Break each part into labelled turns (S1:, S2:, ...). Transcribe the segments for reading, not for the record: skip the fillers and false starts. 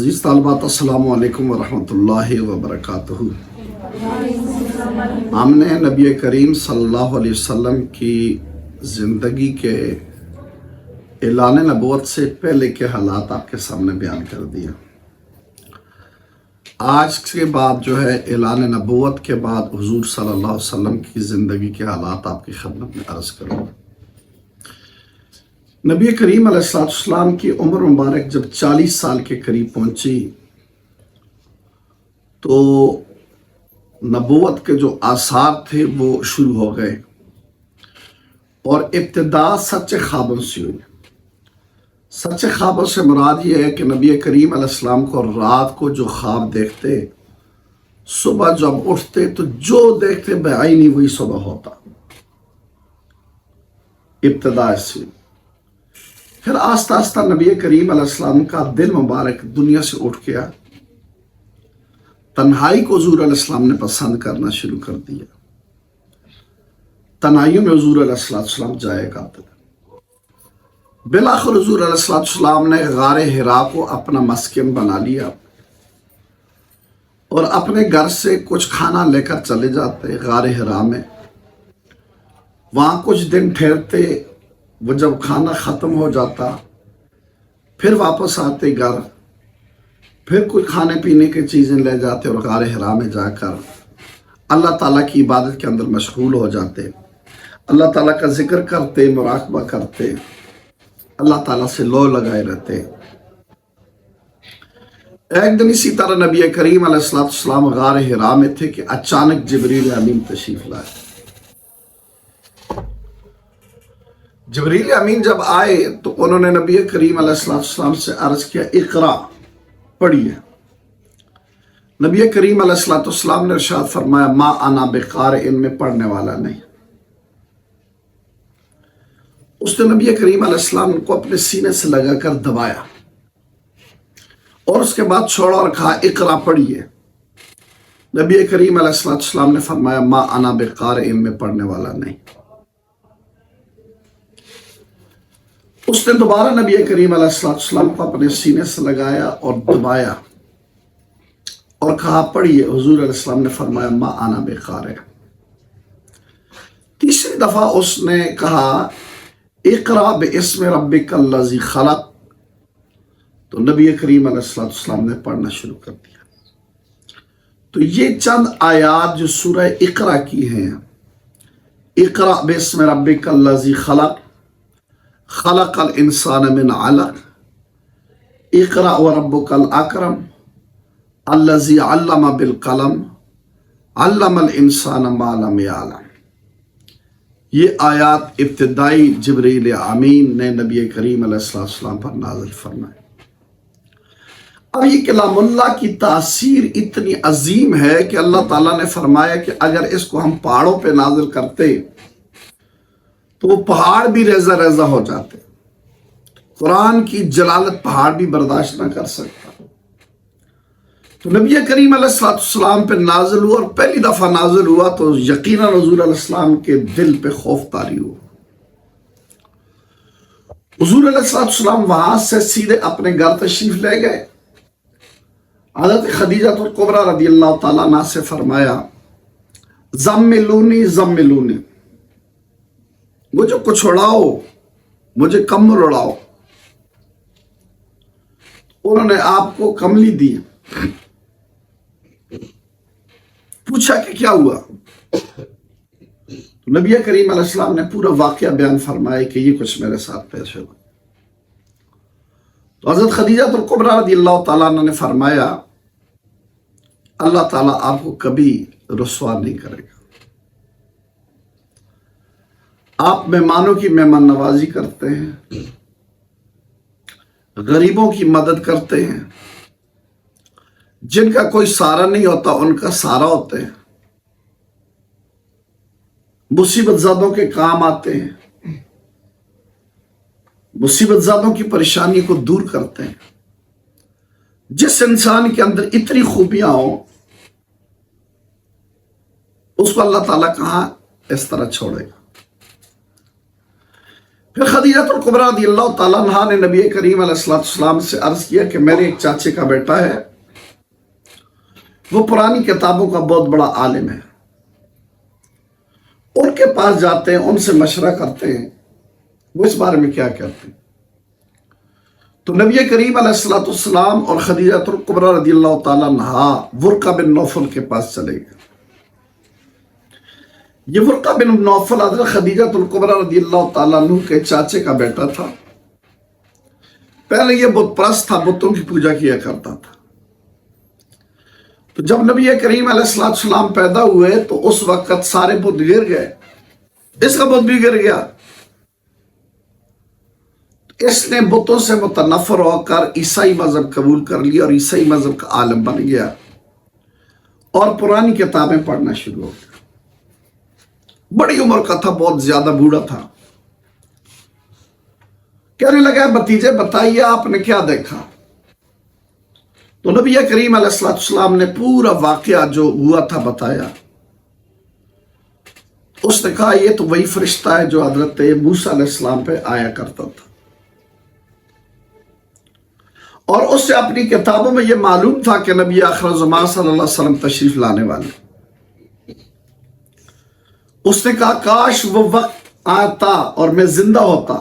S1: عزیز طالبات السلام علیکم ورحمۃ اللہ وبرکاتہ۔ ہم نے نبی کریم صلی اللہ علیہ وسلم کی زندگی کے اعلان نبوت سے پہلے کے حالات آپ کے سامنے بیان کر دیا۔ آج کے بعد جو ہے اعلان نبوت کے بعد حضور صلی اللہ علیہ وسلم کی زندگی کے حالات آپ کی خدمت میں عرض کروں گا۔ نبی کریم علیہ السلام کی عمر مبارک جب 40 سال کے قریب پہنچی تو نبوت کے جو آثار تھے وہ شروع ہو گئے اور ابتدا سچے خوابوں سے ہوئی۔ سچے خوابوں سے مراد یہ ہے کہ نبی کریم علیہ السلام کو رات کو جو خواب دیکھتے، صبح جب اٹھتے تو جو دیکھتے بعینی وہی صبح ہوتا۔ ابتدا سے پھر آہستہ آہستہ نبی کریم علیہ السلام کا دل مبارک دنیا سے اٹھ گیا، تنہائی کو حضور علیہ السلام نے پسند کرنا شروع کر دیا۔ تنہائیوں میں حضور علیہ السلام جایا کرتے تھے۔ بالآخر حضور علیہ السلام نے غار حرا کو اپنا مسکن بنا لیا اور اپنے گھر سے کچھ کھانا لے کر چلے جاتے غار حرا میں، وہاں کچھ دن ٹھہرتے۔ وہ جب کھانا ختم ہو جاتا پھر واپس آتے گھر، پھر کوئی کھانے پینے کی چیزیں لے جاتے اور غار حرا میں جا کر اللہ تعالیٰ کی عبادت کے اندر مشغول ہو جاتے، اللہ تعالیٰ کا ذکر کرتے، مراقبہ کرتے، اللہ تعالیٰ سے لو لگائے رہتے۔ ایک دن اسی طرح نبی کریم علیہ السلام غار حرا میں تھے کہ اچانک جبریل امین تشریف لائے۔ جبریل امین جب آئے تو انہوں نے نبی کریم علیہ السلام سے عرض کیا، اقرا پڑھیے۔ نبی کریم علیہ السلام نے ارشاد فرمایا، ما انا بقارئ، ان میں پڑھنے والا نہیں۔ اس نے نبی کریم علیہ السلام کو اپنے سینے سے لگا کر دبایا اور اس کے بعد چھوڑا اور کہا، اقرا پڑھیے۔ نبی کریم علیہ السلام نے فرمایا، ما انا بقارئ، ان میں پڑھنے والا نہیں۔ اس نے دوبارہ نبی کریم علیہ السلام کو اپنے سینے سے لگایا اور دبایا اور کہا، پڑھیے۔ حضور علیہ السلام نے فرمایا، ما انا بقارئ۔ تیسری دفعہ اس نے کہا، اقرا باسم ربک الذی خلق، تو نبی کریم علیہ السلام نے پڑھنا شروع کر دیا۔ تو یہ چند آیات جو سورہ اقرا کی ہیں، اقرا باسم ربک الذی خلق، خلق الانسان من علق، اقرا وربک الاکرم الذی علم بالقلم علم الانسان ما لم یعلم، یہ آیات ابتدائی جبریل امین نے نبی کریم علیہ السلام پر نازل فرمائے۔ اب یہ کلام اللہ کی تاثیر اتنی عظیم ہے کہ اللہ تعالیٰ نے فرمایا کہ اگر اس کو ہم پہاڑوں پہ نازل کرتے تو وہ پہاڑ بھی ریزہ ریزہ ہو جاتے۔ قرآن کی جلالت پہاڑ بھی برداشت نہ کر سکتا۔ تو نبی کریم علیہ السلام پہ نازل ہوا اور پہلی دفعہ نازل ہوا تو یقیناً حضور علیہ السلام کے دل پہ خوف طاری ہوا۔ حضور علیہ السلام وہاں سے سیدھے اپنے گھر تشریف لے گئے۔ حضرت خدیجہ الکبریٰ رضی اللہ تعالیٰ عنہا سے فرمایا، زملونی زملونی، مجھے کچھ اڑاؤ، مجھے کمبل اڑاؤ۔ انہوں نے آپ کو کملی دی، پوچھا کہ کیا ہوا؟ تو نبی کریم علیہ السلام نے پورا واقعہ بیان فرمایا کہ یہ کچھ میرے ساتھ پیش ہوا۔ تو حضرت خدیجہ الکبریٰ رضی اللہ تعالیٰ عنہ نے فرمایا، اللہ تعالیٰ آپ کو کبھی رسوا نہیں کرے گا۔ آپ مہمانوں کی مہمان نوازی کرتے ہیں، غریبوں کی مدد کرتے ہیں، جن کا کوئی سہارا نہیں ہوتا ان کا سہارا ہوتے ہیں، مصیبت زدوں کے کام آتے ہیں، مصیبت زدوں کی پریشانی کو دور کرتے ہیں۔ جس انسان کے اندر اتنی خوبیاں ہوں اس کو اللہ تعالیٰ کہاں اس طرح چھوڑے گا۔ پھر خدیجہ الکبریٰ رضی اللہ تعالیٰ عنہا نے نبی کریم علیہ السلام سے عرض کیا کہ میرے ایک چاچے کا بیٹا ہے، وہ پرانی کتابوں کا بہت بڑا عالم ہے، ان کے پاس جاتے ہیں، ان سے مشورہ کرتے ہیں، وہ اس بارے میں کیا کہتے ہیں۔ تو نبی کریم علیہ السلام اور خدیجہ الکبریٰ رضی اللہ تعالیٰ عنہا ورقہ بن نوفل کے پاس چلے گئے۔ یہ ورقہ بن نوفل حضرت خدیجہ الکبریٰ رضی اللہ تعالیٰ عنہ کے چاچے کا بیٹا تھا۔ پہلے یہ بت پرست تھا، بتوں کی پوجا کیا کرتا تھا۔ تو جب نبی کریم علیہ السلام پیدا ہوئے تو اس وقت سارے بت گر گئے، اس کا بت بھی گر گیا۔ اس نے بتوں سے متنفر ہو کر عیسائی مذہب قبول کر لیا اور عیسائی مذہب کا عالم بن گیا اور پرانی کتابیں پڑھنا شروع ہو گیا۔ بڑی عمر کا تھا، بہت زیادہ بوڑھا تھا۔ کہنے لگا بھتیجے بتائیے آپ نے کیا دیکھا؟ تو نبی کریم علیہ السلام نے پورا واقعہ جو ہوا تھا بتایا۔ اس نے کہا یہ تو وہی فرشتہ ہے جو حضرت موسیٰ علیہ السلام پہ آیا کرتا تھا، اور اس سے اپنی کتابوں میں یہ معلوم تھا کہ نبی آخر زمان صلی اللہ علیہ وسلم تشریف لانے والے۔ اس نے کہا کاش وہ وقت آتا اور میں زندہ ہوتا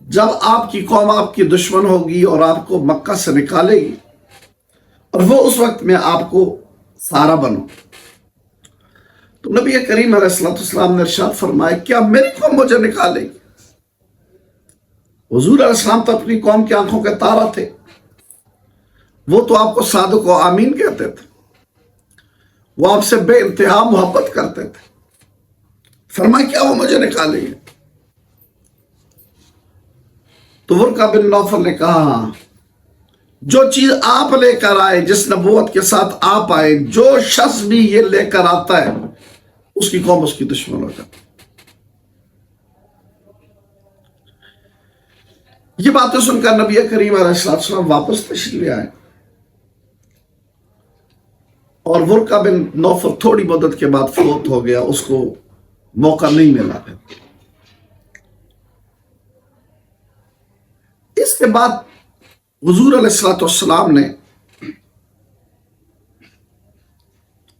S1: جب آپ کی قوم آپ کی دشمن ہوگی اور آپ کو مکہ سے نکالے گی، اور وہ اس وقت میں آپ کو سہارا بنوں۔ تو نبی کریم علیہ السلام نے ارشاد فرمایا کیا میری قوم مجھے نکالے گی؟ حضور علیہ السلام تو اپنی قوم کی آنکھوں کے تارا تھے، وہ تو آپ کو صادق و آمین کہتے تھے، وہ آپ سے بے انتہا محبت کرتے تھے۔ فرمایا کیا وہ مجھے نکالیں گے؟ تو ورقہ بن نوفل نے کہا ہاں، جو چیز آپ لے کر آئے، جس نبوت کے ساتھ آپ آئے، جو شخص بھی یہ لے کر آتا ہے اس کی قوم اس کی دشمن ہو جاتی۔ یہ باتیں سن کر نبی کریم علیہ السلام واپس تشریف آئے، اور ورقہ بن نوفل تھوڑی مدت کے بعد فوت ہو گیا، اس کو موقع نہیں ملا ہے۔ اس کے بعد حضور علیہ السلام نے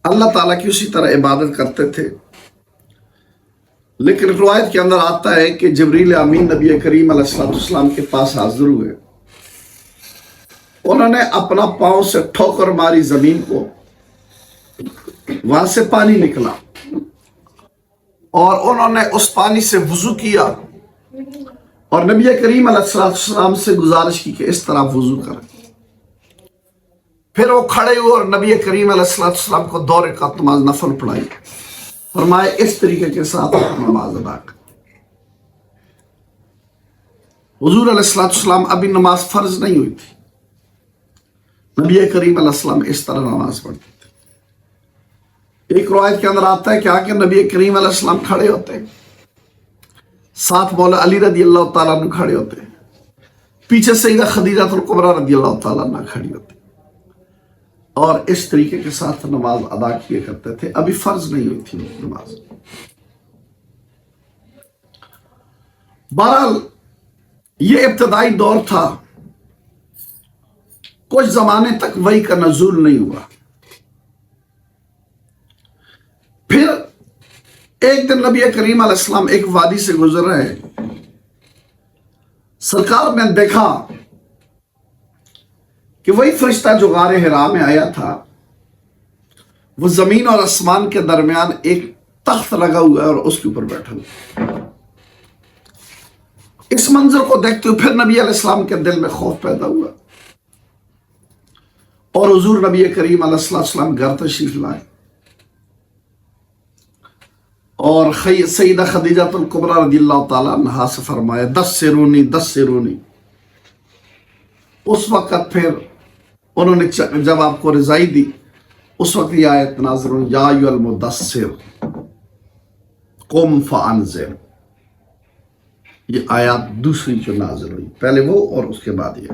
S1: اللہ تعالیٰ کی اسی طرح عبادت کرتے تھے، لیکن روایت کے اندر آتا ہے کہ جبریل امین نبی کریم علیہ السلام کے پاس حاضر ہوئے، انہوں نے اپنا پاؤں سے ٹھوکر ماری زمین کو، وہاں سے پانی نکلا اور انہوں نے اس پانی سے وضو کیا، اور نبی کریم علیہ السلام سے گزارش کی کہ اس طرح وضو کریں۔ پھر وہ کھڑے ہوئے اور نبی کریم علیہ السلام کو 2 رکعت نماز نفل پڑھائی، فرمائے اس طریقے کے ساتھ نماز ادا کر۔ حضور علیہ السلام ابھی نماز فرض نہیں ہوئی تھی، نبی کریم علیہ السلام اس طرح نماز پڑھتے تھے۔ ایک روایت کے اندر آتا ہے کہ آگے نبی کریم علیہ السلام کھڑے ہوتے ہیں، ساتھ مولا علی رضی اللہ تعالیٰ عنہ کھڑے ہوتے ہیں، پیچھے سیدہ خدیجہ الکبریٰ رضی اللہ تعالیٰ عنہ کھڑی ہوتی، اور اس طریقے کے ساتھ نماز ادا کیے کرتے تھے۔ ابھی فرض نہیں ہوئی تھی نماز۔ بہرحال یہ ابتدائی دور تھا، کچھ زمانے تک وحی کا نزول نہیں ہوا۔ پھر ایک دن نبی کریم علیہ السلام ایک وادی سے گزر رہے، سرکار نے دیکھا کہ وہی فرشتہ جو غار حرا میں آیا تھا، وہ زمین اور آسمان کے درمیان ایک تخت لگا ہوا ہے اور اس کے اوپر بیٹھا ہوا۔ اس منظر کو دیکھتے ہوئے پھر نبی علیہ السلام کے دل میں خوف پیدا ہوا، اور حضور نبی کریم علیہ السلام گھر تشریف لائے، اور سیدہ خدیجہ الکبریٰ رضی اللہ تعالیٰ عنہا سے فرمایا دثرونی۔ اس وقت پھر انہوں نے جب آپ کو رضائی دی، اس وقت یہ آیت نازل ہوئی، یا ایھا المدثر قم فانذر۔ یہ آیات دوسری جو نازل ہوئی، پہلے وہ اور اس کے بعد یہ۔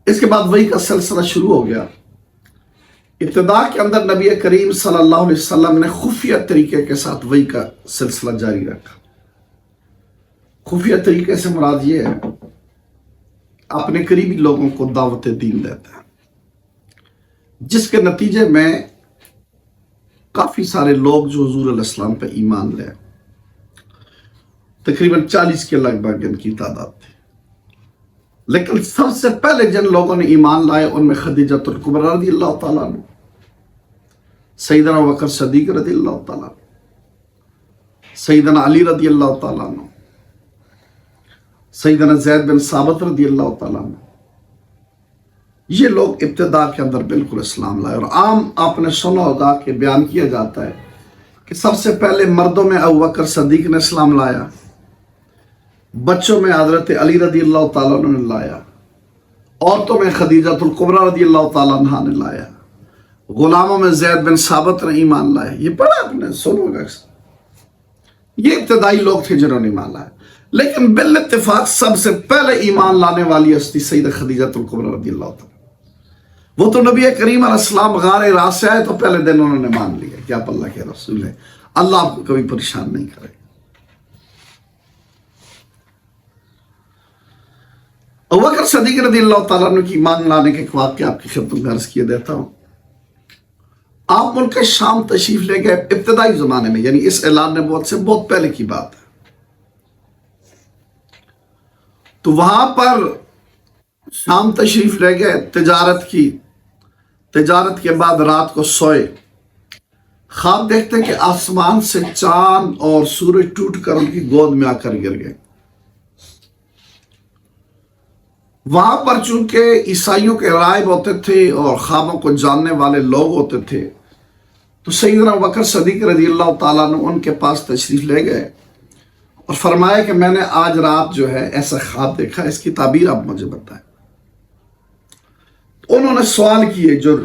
S1: اس کے بعد وحی کا سلسلہ شروع ہو گیا، ابتدا کے اندر نبی کریم صلی اللہ علیہ وسلم نے خفیہ طریقے کے ساتھ وحی کا سلسلہ جاری رکھا. خفیہ طریقے سے مراد یہ ہے اپنے قریبی لوگوں کو دعوت دین دیتا ہے، جس کے نتیجے میں کافی سارے لوگ جو حضور علیہ السلام پہ ایمان لے، تقریباً 40 کے لگ بھگ ان کی تعداد تھی. لیکن سب سے پہلے جن لوگوں نے ایمان لائے ان میں خدیجہ الکبریٰ رضی اللہ تعالیٰ عنہ، سیدنا ابوبکر صدیق رضی اللہ تعالیٰ عنہ، سیدنا علی رضی اللہ تعالیٰ عنہ، سیدنا زید بن ثابت رضی اللہ تعالیٰ عنہ. یہ لوگ ابتدا کے اندر بالکل اسلام لائے. اور عام آپ نے سنا ہوگا کہ بیان کیا جاتا ہے کہ سب سے پہلے مردوں میں ابوبکر صدیق نے اسلام لایا، بچوں میں حضرت علی رضی اللہ تعالیٰ عنہ نے لایا، عورتوں میں خدیجہ الکبریٰ رضی اللہ تعالیٰ عنہ نے لایا، غلاموں میں زید بن ثابت نے ایمان لایا. یہ پڑھا آپ نے، سنو گا. یہ ابتدائی لوگ تھے جنہوں نے ایمان لایا. لیکن بالاتفاق سب سے پہلے ایمان لانے والی ہستی سیدہ خدیجہ الکبریٰ رضی اللہ تعالیٰ. وہ تو نبی کریم علیہ السلام غار ہرا سے آئے تو پہلے دن انہوں نے مان لیا کہ آپ اللہ کے رسول ہیں، اللہ آپ کو کبھی پریشان نہیں کرے. ابوبکر صدیق رضی اللہ تعالیٰ عنہ کی ایمان لانے کے واقعہ آپ کی خدمت میں عرض کیے دیتا ہوں. آپ ملک شام تشریف لے گئے ابتدائی زمانے میں، یعنی اس اعلان نبوت سے بہت پہلے کی بات ہے. تو وہاں پر شام تشریف لے گئے، تجارت کی. تجارت کے بعد رات کو سوئے، خواب دیکھتے کہ آسمان سے چاند اور سورج ٹوٹ کر ان کی گود میں آ کر گر گئے. وہاں پر چونکہ عیسائیوں کے راہب ہوتے تھے اور خوابوں کو جاننے والے لوگ ہوتے تھے، تو سیدنا ابوبکر صدیق رضی اللہ تعالیٰ عنہ ان کے پاس تشریف لے گئے اور فرمایا کہ میں نے آج رات جو ہے ایسا خواب دیکھا، اس کی تعبیر آپ مجھے بتائیں. انہوں نے سوال کیے، جو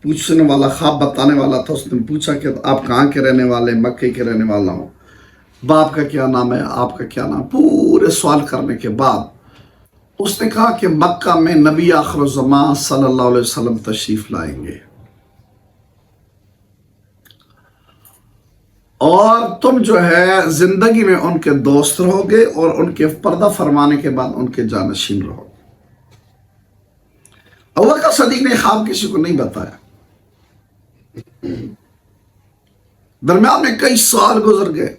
S1: پوچھنے والا خواب بتانے والا تھا اس نے پوچھا کہ آپ کہاں کے رہنے والے؟ مکے کے رہنے والا ہوں. باپ کا کیا نام ہے؟ آپ کا کیا نام؟ پورے سوال کرنے کے بعد اس نے کہا کہ مکہ میں نبی آخر الزمان صلی اللہ علیہ وسلم تشریف لائیں گے اور تم جو ہے زندگی میں ان کے دوست رہو گے اور ان کے پردہ فرمانے کے بعد ان کے جانشین رہو گے. ابوبکر صدیق نے خواب کسی کو نہیں بتایا. درمیان میں کئی سال گزر گئے.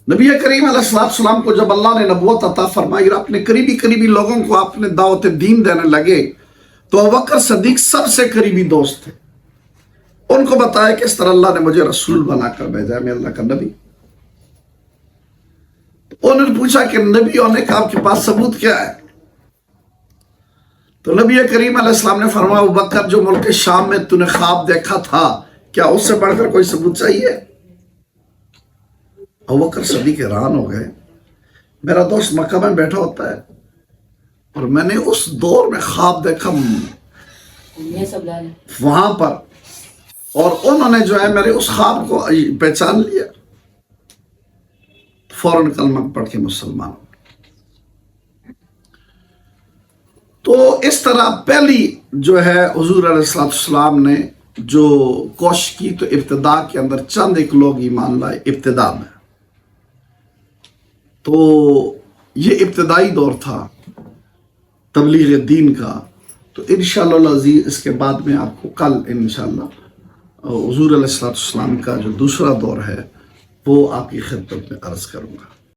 S1: نبی کریم علیہ السلام کو جب اللہ نے نبوت عطا فرمائی اور اپنے قریبی لوگوں کو آپ نے دعوت دین دینے لگے تو ابوبکر صدیق سب سے قریبی دوست تھے. ان کو بتایا کہ اس طرح اللہ نے مجھے رسول بنا کر بھیجا ہے، میں اللہ کا نبی. انہوں نے پوچھا کہ نبی ہونے کا آپ کے پاس ثبوت کیا ہے؟ تو نبی کریم علیہ السلام نے فرمایا ابوبکر جو ملک شام میں تو نے خواب دیکھا تھا کیا اس سے بڑھ کر کوئی ثبوت چاہیے؟ ابوبکر صدیق حیران ہو گئے. میرا دوست مکہ میں بیٹھا ہوتا ہے اور میں نے اس دور میں خواب دیکھا وہاں پر، اور انہوں نے جو ہے میرے اس خواب کو پہچان لیا. فوراً کلمہ پڑھ کے مسلمان. تو اس طرح پہلی جو ہے حضور علیہ السلام نے جو کوشش کی تو ابتدا کے اندر چند ایک لوگ ایمان لائے ابتدا میں. تو یہ ابتدائی دور تھا تبلیغ دین کا. تو انشاءاللہ العزیز اس کے بعد میں آپ کو کل انشاءاللہ حضور علیہ السلام کا جو دوسرا دور ہے وہ آپ کی خدمت میں عرض کروں گا.